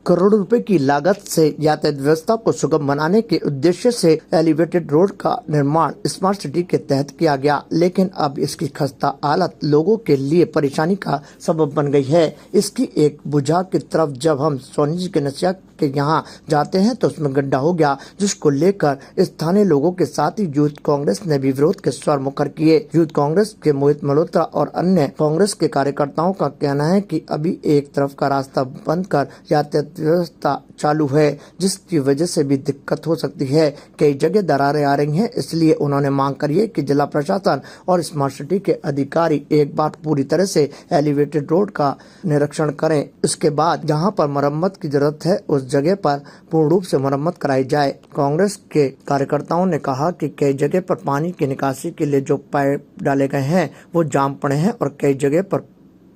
करोड़ों रुपए की लागत से यातायात व्यवस्था को सुगम बनाने के उद्देश्य से एलिवेटेड रोड का निर्माण स्मार्ट सिटी के तहत किया गया, लेकिन अब इसकी खस्ता हालत लोगों के लिए परेशानी का सबब बन गई है। इसकी एक भुजा की तरफ जब हम सोनी जी के नसिया के यहाँ जाते हैं तो उसमें गड्ढा हो गया, जिसको लेकर स्थानीय लोगों के साथ ही यूथ कांग्रेस ने भी विरोध के स्वर मुखर किए। यूथ कांग्रेस के मोहित मल्होत्रा और अन्य कांग्रेस के कार्यकर्ताओं का कहना है कि अभी एक तरफ का रास्ता बंद कर यातायात व्यवस्था चालू है, जिसकी वजह से भी दिक्कत हो सकती है। कई जगह दरारें आ रही हैं, इसलिए उन्होंने मांग करी है कि जिला प्रशासन और स्मार्ट सिटी के अधिकारी एक बार पूरी तरह से एलिवेटेड रोड का निरीक्षण करें। उसके बाद जहां पर मरम्मत की जरूरत है उस जगह पर पूर्ण रूप से मरम्मत कराई जाए। कांग्रेस के कार्यकर्ताओं ने कहा कि कई जगह पर पानी की निकासी के लिए जो पाइप डाले गए हैं वो जाम पड़े हैं और कई जगह पर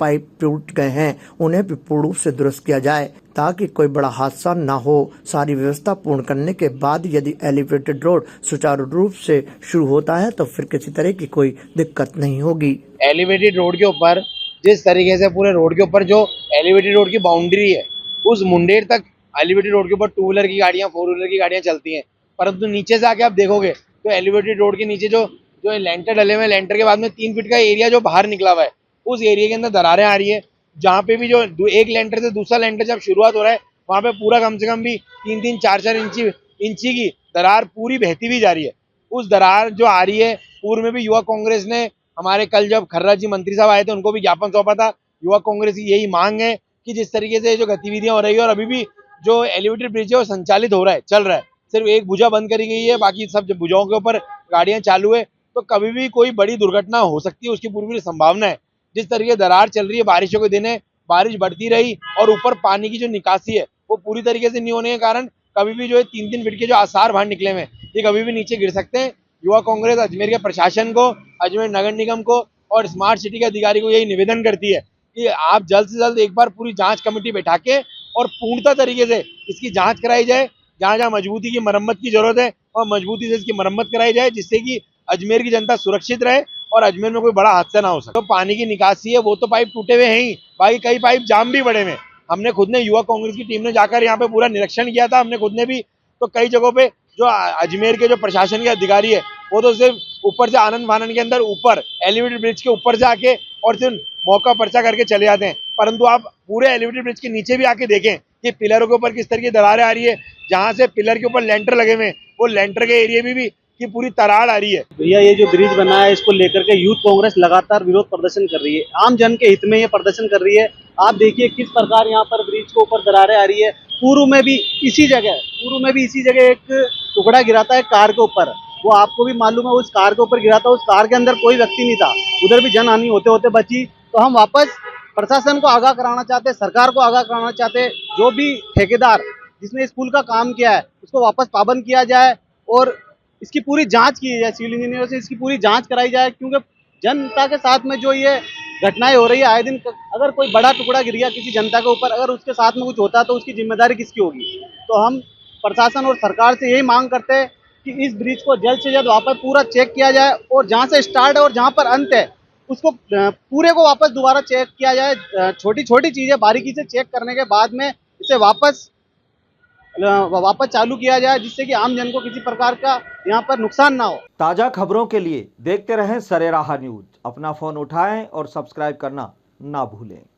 पाइप टूट गए हैं, उन्हें भी पूर्ण रूप से दुरुस्त किया जाए ताकि कोई बड़ा हादसा न हो। सारी व्यवस्था पूर्ण करने के बाद यदि एलिवेटेड रोड सुचारू रूप से शुरू होता है तो फिर किसी तरह की कोई दिक्कत नहीं होगी। एलिवेटेड रोड के ऊपर जिस तरीके से पूरे रोड के ऊपर जो एलिवेटेड रोड की बाउंड्री है, उस मुंडेर तक एलिवेटेड रोड के ऊपर 2 व्हीलर की गाड़ियां 4 व्हीलर की गाड़ियां चलती हैं, परंतु नीचे से आके आप देखोगे तो एलिवेटेड रोड के नीचे जो लेंटर डले हुए, लेंटर के बाद में 3 फीट का एरिया जो बाहर निकला हुआ है, उस एरिया के अंदर दरारें आ रही है। जहाँ पे भी जो एक लेंटर से दूसरा लेंटर जब शुरुआत हो रहा है, वहाँ पे पूरा कम से कम भी 3-3, 4-4 इंची की दरार पूरी बहती हुई जा रही है। उस दरार जो आ रही है, पूर्व में भी युवा कांग्रेस ने हमारे कल जब खर्रा जी मंत्री साहब आए थे उनको भी ज्ञापन सौंपा था। युवा कांग्रेस की यही मांग है कि जिस तरीके से जो गतिविधियां हो रही है और अभी भी जो एलिवेटेड ब्रिज है वो संचालित हो रहा है, चल रहा है, सिर्फ एक भुजा बंद करी गई है, बाकी सब भुजाओं के ऊपर गाड़ियां चालू है, तो कभी भी कोई बड़ी दुर्घटना हो सकती है, उसकी पूरी संभावना है। जिस तरीके दरार चल रही है, बारिशों के दिन है, बारिश बढ़ती रही और ऊपर पानी की जो निकासी है वो पूरी तरीके से नहीं होने के कारण कभी भी जो है 3-3 फीट के जो आसार बाहर निकले हुए ये कभी भी नीचे गिर सकते हैं। युवा कांग्रेस अजमेर के प्रशासन को, अजमेर नगर निगम को और स्मार्ट सिटी के अधिकारी को यही निवेदन करती है कि आप जल्द से जल्द एक बार पूरी जांच कमेटी बैठा के और पूर्णतः तरीके से इसकी जांच कराई जाए। जहां जहां मजबूती की मरम्मत की जरूरत है और मजबूती से इसकी मरम्मत कराई जाए, जिससे कि अजमेर की जनता सुरक्षित रहे और अजमेर में कोई बड़ा हादसा ना हो सके। तो पानी की निकासी है वो तो पाइप टूटे हुए हैं ही, बाकी कई पाइप जाम भी पड़े हुए। हमने खुद ने युवा कांग्रेस की टीम ने जाकर यहाँ पे पूरा निरीक्षण किया था, हमने खुद ने भी, तो कई जगहों पे जो अजमेर के जो प्रशासन के अधिकारी है वो तो सिर्फ ऊपर से आनंद फानन के अंदर ऊपर एलिवेटेड ब्रिज के ऊपर से आके और सिर्फ मौका पर्चा करके चले जाते हैं, परंतु आप पूरे एलिवेटेड ब्रिज के नीचे भी आके देखें कि पिलरों के ऊपर किस तरह की दरारें आ रही है। जहां से पिलर के ऊपर लेंटर लगे हुए हैं वो लेंटर के एरिया में भी की पूरी तराड़ आ रही है। भैया ये जो ब्रिज बना है इसको लेकर के यूथ कांग्रेस लगातार विरोध प्रदर्शन कर रही है, आम जन के हित में ये प्रदर्शन कर रही है। आप देखिए किस प्रकार यहाँ पर ब्रिज के ऊपर दरारें आ रही है। पूर्व में भी इसी जगह एक टुकड़ा गिरा था एक कार के ऊपर, वो आपको भी मालूम है, उस कार के ऊपर गिरा था, उस कार के अंदर कोई व्यक्ति नहीं था, उधर भी जनहानि होते होते बची। तो हम वापस प्रशासन को आगाह कराना चाहते, सरकार को आगाह कराना चाहते, जो भी ठेकेदार जिसने स्कूल का काम किया है उसको वापस पाबंद किया जाए और इसकी पूरी जांच की जाए, सिविल इंजीनियर से इसकी पूरी जांच कराई जाए, क्योंकि जनता के साथ में जो ये घटनाएं हो रही है आए दिन, अगर कोई बड़ा टुकड़ा गिर गया किसी जनता के ऊपर, अगर उसके साथ में कुछ होता तो उसकी जिम्मेदारी किसकी होगी। तो हम प्रशासन और सरकार से यही मांग करते हैं कि इस ब्रिज को जल्द से जल्द वापस पूरा चेक किया जाए और जहाँ से स्टार्ट है और जहाँ पर अंत है उसको पूरे को वापस दोबारा चेक किया जाए। छोटी छोटी चीजें बारीकी से चेक करने के बाद में इसे वापस चालू किया जाए, जिससे कि आम जन को किसी प्रकार का यहाँ पर नुकसान ना हो। ताज़ा खबरों के लिए देखते रहें सरेराह न्यूज। अपना फोन उठाएं और सब्सक्राइब करना ना भूलें।